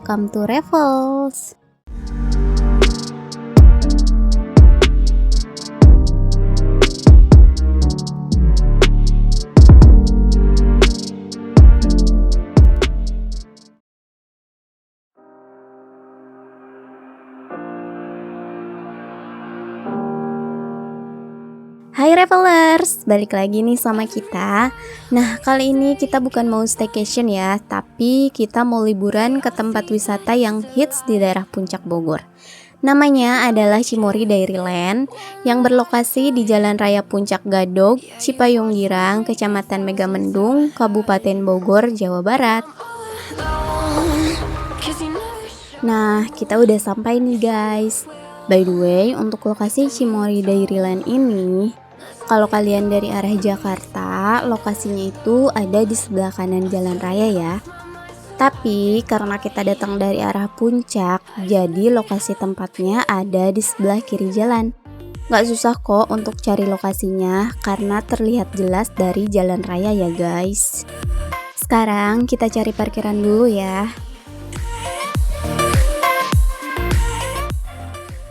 welcome to Revels. Hai Revelers, balik lagi nih sama kita. Nah, kali ini kita bukan mau staycation ya, tapi kita mau liburan ke tempat wisata yang hits di daerah Puncak Bogor. Namanya adalah Cimory Dairyland yang berlokasi di Jalan Raya Puncak Gadog, Cipayung Girang, Kecamatan Megamendung, Kabupaten Bogor, Jawa Barat. Nah, kita udah sampai nih guys. By the way, untuk lokasi Cimory Dairyland ini, kalau kalian dari arah Jakarta, lokasinya itu ada di sebelah kanan jalan raya ya. Tapi karena kita datang dari arah puncak, jadi lokasi tempatnya ada di sebelah kiri jalan. Gak susah kok untuk cari lokasinya, karena terlihat jelas dari jalan raya ya guys. Sekarang kita cari parkiran dulu ya.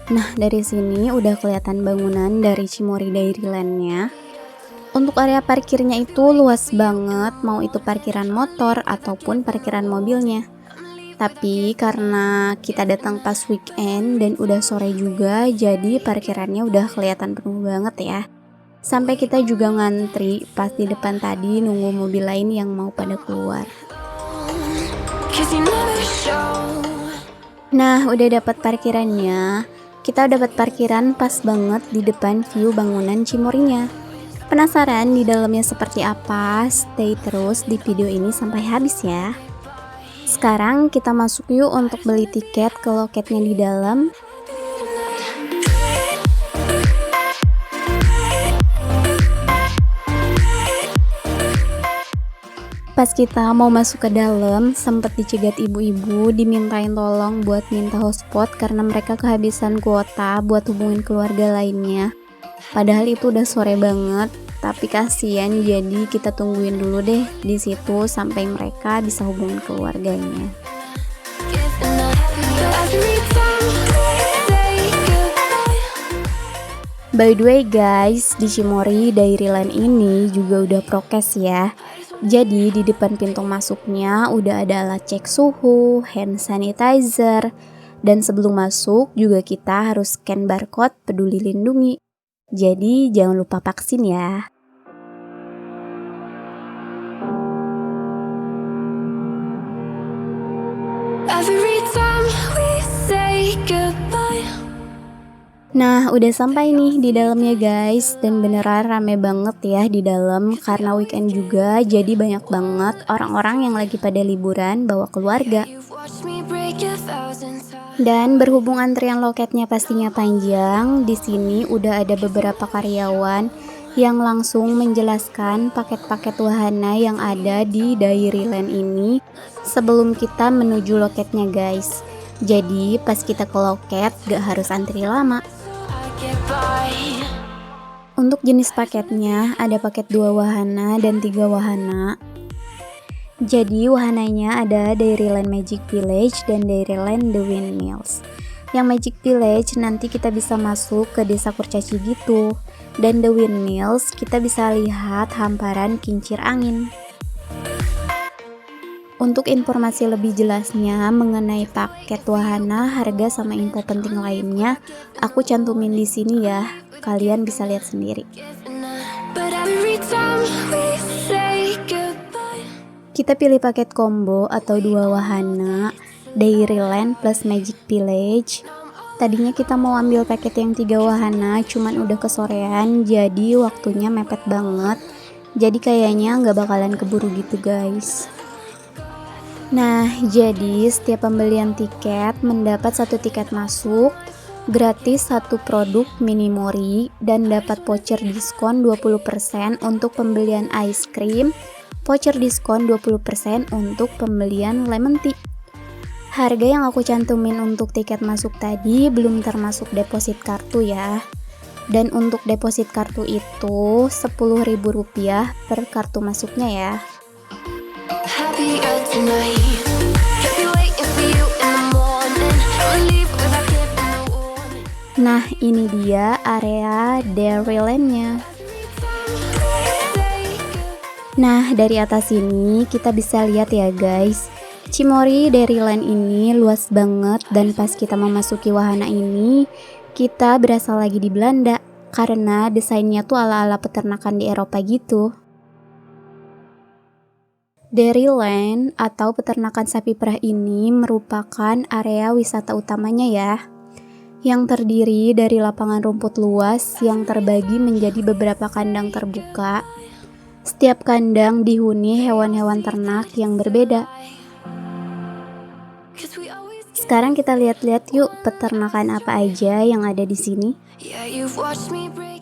Nah, dari sini udah kelihatan bangunan dari Cimory Dairyland-nya. Untuk area parkirnya itu luas banget, mau itu parkiran motor ataupun parkiran mobilnya. Tapi karena kita datang pas weekend dan udah sore juga, jadi parkirannya udah kelihatan penuh banget ya. Sampai kita juga ngantri pas di depan tadi nunggu mobil lain yang mau pada keluar. Nah, udah dapat parkirannya. Kita dapat parkiran pas banget di depan view bangunan Cimory-nya. Penasaran di dalamnya seperti apa? Stay terus di video ini sampai habis ya. Sekarang kita masuk yuk untuk beli tiket ke loketnya di dalam. Pas kita mau masuk ke dalam, sempat dicegat ibu-ibu, dimintain tolong buat minta hotspot karena mereka kehabisan kuota buat hubungin keluarga lainnya. Padahal itu udah sore banget, tapi kasihan jadi kita tungguin dulu deh di situ sampai mereka bisa hubungin keluarganya. By the way guys, di Cimory Dairyland ini juga udah prokes ya. Jadi di depan pintu masuknya udah ada alat cek suhu, hand sanitizer, dan sebelum masuk juga kita harus scan barcode Peduli Lindungi. Jadi jangan lupa vaksin ya. Nah, udah sampai nih di dalamnya guys, dan beneran rame banget ya di dalam karena weekend juga, jadi banyak banget orang-orang yang lagi pada liburan bawa keluarga. Dan berhubung antrian loketnya pastinya panjang, di sini udah ada beberapa karyawan yang langsung menjelaskan paket-paket wahana yang ada di Dairyland ini sebelum kita menuju loketnya guys. Jadi pas kita ke loket gak harus antri lama. Untuk jenis paketnya ada paket 2 wahana dan 3 wahana. Jadi wahananya ada Dairyland Magic Village dan Dairyland The Windmills. Yang Magic Village nanti kita bisa masuk ke desa kurcaci gitu. Dan The Windmills kita bisa lihat hamparan kincir angin. Untuk informasi lebih jelasnya mengenai paket wahana, harga sama info penting lainnya, aku cantumin di sini ya. Kalian bisa lihat sendiri. Kita pilih paket combo atau 2 wahana, Dairyland plus Magic Village. Tadinya kita mau ambil paket yang 3 wahana, cuman udah kesorean, jadi waktunya mepet banget. Jadi kayaknya nggak bakalan keburu gitu guys. Nah, jadi setiap pembelian tiket mendapat 1 tiket masuk, gratis 1 produk Minimori, dan dapat voucher diskon 20% untuk pembelian ice cream, voucher diskon 20% untuk pembelian lemon tea. Harga yang aku cantumin untuk tiket masuk tadi belum termasuk deposit kartu ya. Dan untuk deposit kartu itu Rp10.000 per kartu masuknya ya. Nah, ini dia area Dairyland-nya. Nah, dari atas ini kita bisa lihat ya guys, Cimory Dairyland ini luas banget, dan pas kita memasuki wahana ini, kita berasa lagi di Belanda karena desainnya tuh ala-ala peternakan di Eropa gitu. Dairyland atau peternakan sapi perah ini merupakan area wisata utamanya ya, yang terdiri dari lapangan rumput luas yang terbagi menjadi beberapa kandang terbuka. Setiap kandang dihuni hewan-hewan ternak yang berbeda. Sekarang kita lihat-lihat yuk peternakan apa aja yang ada di sini.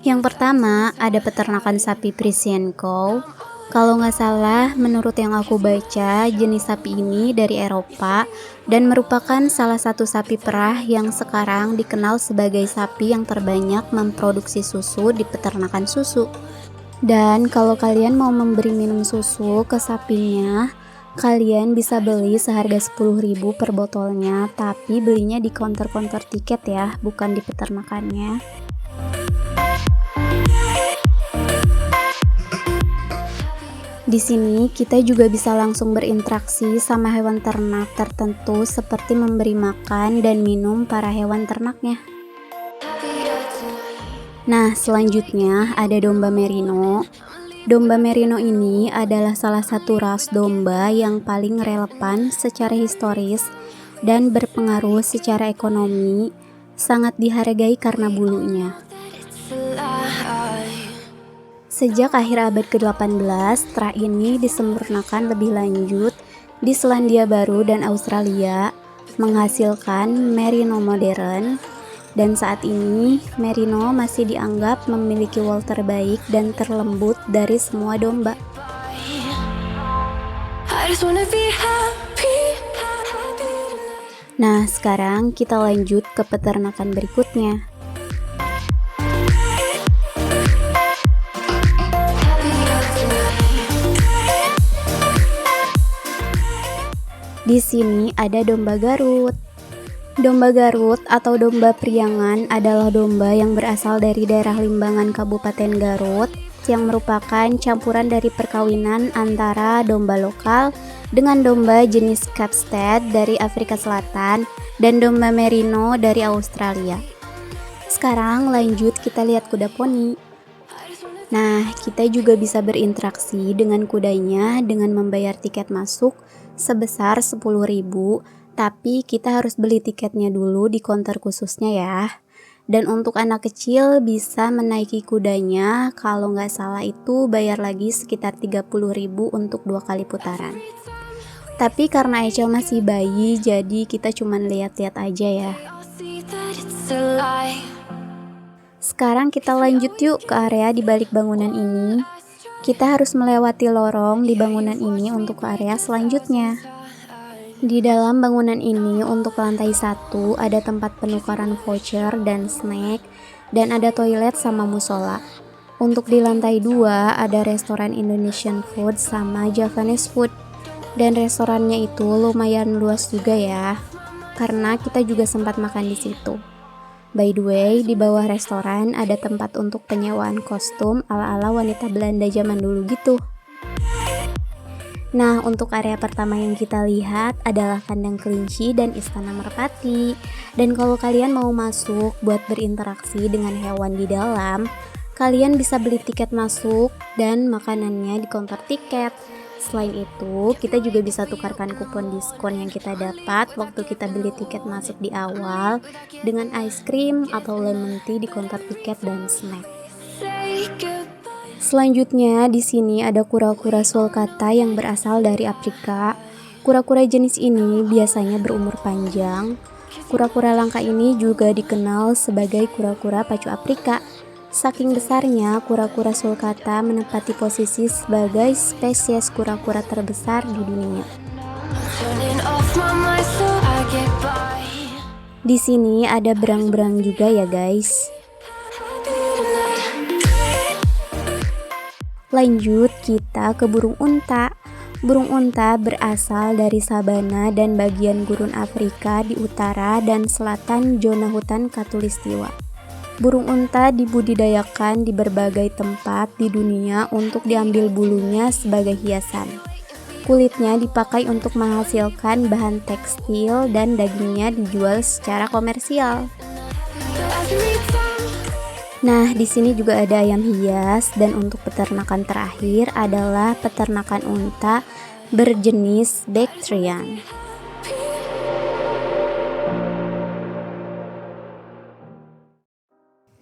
Yang pertama ada peternakan sapi Friesian Cow. Kalau nggak salah, menurut yang aku baca, jenis sapi ini dari Eropa dan merupakan salah satu sapi perah yang sekarang dikenal sebagai sapi yang terbanyak memproduksi susu di peternakan susu. Dan kalau kalian mau memberi minum susu ke sapinya, kalian bisa beli seharga 10.000 per botolnya, tapi belinya di counter-counter tiket ya, bukan di peternakannya. Di sini kita juga bisa langsung berinteraksi sama hewan ternak tertentu seperti memberi makan dan minum para hewan ternaknya. Nah, selanjutnya ada domba merino. Domba merino ini adalah salah satu ras domba yang paling relevan secara historis dan berpengaruh secara ekonomi, sangat dihargai karena bulunya. Sejak akhir abad ke-18, ras ini disempurnakan lebih lanjut di Selandia Baru dan Australia, menghasilkan merino modern. Dan saat ini, merino masih dianggap memiliki wool terbaik dan terlembut dari semua domba. Nah, sekarang kita lanjut ke peternakan berikutnya. Di sini ada domba Garut. Domba Garut atau domba priangan adalah domba yang berasal dari daerah Limbangan Kabupaten Garut, yang merupakan campuran dari perkawinan antara domba lokal dengan domba jenis Capstead dari Afrika Selatan dan domba merino dari Australia. Sekarang lanjut kita lihat kuda poni. Nah, kita juga bisa berinteraksi dengan kudanya dengan membayar tiket masuk sebesar 10.000, tapi kita harus beli tiketnya dulu di konter khususnya ya. Dan untuk anak kecil bisa menaiki kudanya, kalau nggak salah itu bayar lagi sekitar 30.000 untuk 2 kali putaran. Tapi karena Echel masih bayi, jadi kita cuman lihat-lihat aja ya. Sekarang kita lanjut yuk ke area di balik bangunan ini. Kita harus melewati lorong di bangunan ini untuk ke area selanjutnya. Di dalam bangunan ini untuk lantai 1 ada tempat penukaran voucher dan snack, dan ada toilet sama musola. Untuk di lantai 2 ada restoran Indonesian food sama Javanese food, dan restorannya itu lumayan luas juga ya, karena kita juga sempat makan di situ. By the way, di bawah restoran ada tempat untuk penyewaan kostum ala-ala wanita Belanda zaman dulu gitu. Nah, untuk area pertama yang kita lihat adalah kandang kelinci dan istana merpati. Dan kalau kalian mau masuk buat berinteraksi dengan hewan di dalam, kalian bisa beli tiket masuk dan makanannya di counter tiket. Selain itu, kita juga bisa tukarkan kupon diskon yang kita dapat waktu kita beli tiket masuk di awal dengan ice cream atau lemon tea di counter tiket dan snack. Selanjutnya di sini ada kura-kura sulcata yang berasal dari Afrika. Kura-kura jenis ini biasanya berumur panjang. Kura-kura langka ini juga dikenal sebagai kura-kura pacu Afrika. Saking besarnya, kura-kura sulcata menempati posisi sebagai spesies kura-kura terbesar di dunia. Di sini ada berang-berang juga ya guys. Lanjut kita ke burung unta. Burung unta berasal dari sabana dan bagian gurun Afrika di utara dan selatan zona hutan Khatulistiwa. Burung unta dibudidayakan di berbagai tempat di dunia untuk diambil bulunya sebagai hiasan. Kulitnya dipakai untuk menghasilkan bahan tekstil dan dagingnya dijual secara komersial. Nah, di sini juga ada ayam hias, dan untuk peternakan terakhir adalah peternakan unta berjenis Bactrian.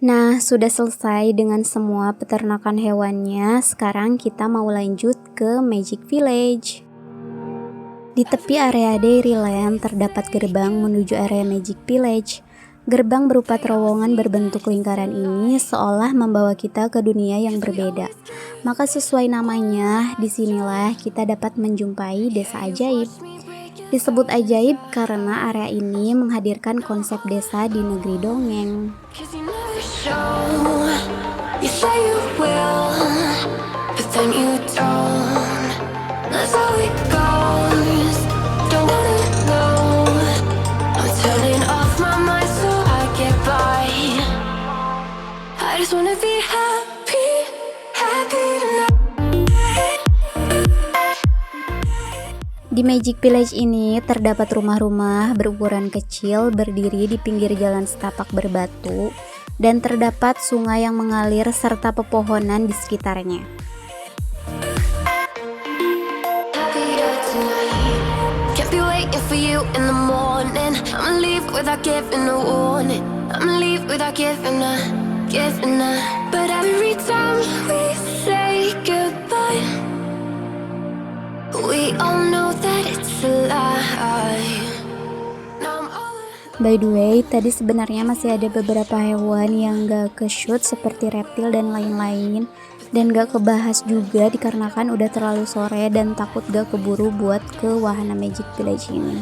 Nah, sudah selesai dengan semua peternakan hewannya. Sekarang kita mau lanjut ke Magic Village. Di tepi area Dairyland terdapat gerbang menuju area Magic Village. Gerbang berupa terowongan berbentuk lingkaran ini seolah membawa kita ke dunia yang berbeda. Maka sesuai namanya, disinilah kita dapat menjumpai desa ajaib. Disebut ajaib karena area ini menghadirkan konsep desa di negeri dongeng. Di Magic Village ini terdapat rumah-rumah berukuran kecil berdiri di pinggir jalan setapak berbatu, dan terdapat sungai yang mengalir serta pepohonan di sekitarnya. By the way, tadi sebenarnya masih ada beberapa hewan yang gak ke-shoot seperti reptil dan lain-lain, dan gak kebahas juga dikarenakan udah terlalu sore dan takut gak keburu buat ke wahana Magic Village ini.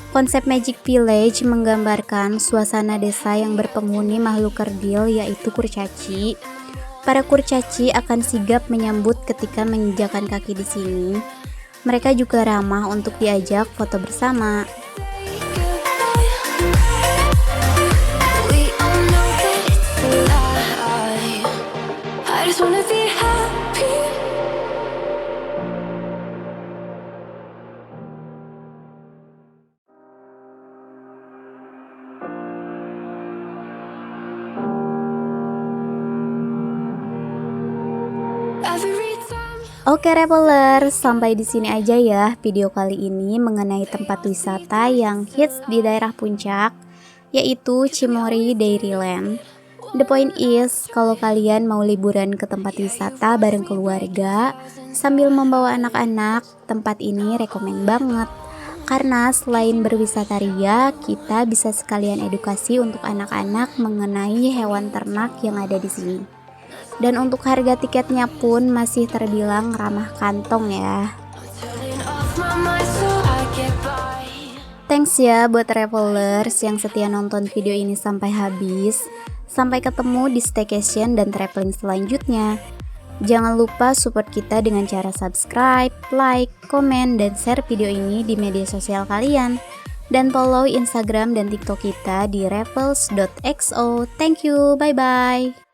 Konsep Magic Village menggambarkan suasana desa yang berpenghuni makhluk kerdil, yaitu kurcaci. Para kurcaci akan sigap menyambut ketika menginjakan kaki di sini. Mereka juga ramah untuk diajak foto bersama. Oke Reveler, sampai di sini aja ya video kali ini mengenai tempat wisata yang hits di daerah puncak, yaitu Cimory Dairyland. The point is, kalau kalian mau liburan ke tempat wisata bareng keluarga sambil membawa anak-anak, tempat ini rekomen banget. Karena selain berwisata ria, kita bisa sekalian edukasi untuk anak-anak mengenai hewan ternak yang ada di sini. Dan untuk harga tiketnya pun masih terbilang ramah kantong ya. Thanks ya buat travelers yang setia nonton video ini sampai habis. Sampai ketemu di staycation dan traveling selanjutnya. Jangan lupa support kita dengan cara subscribe, like, komen, dan share video ini di media sosial kalian. Dan follow Instagram dan TikTok kita di revels.xo. Thank you, bye-bye.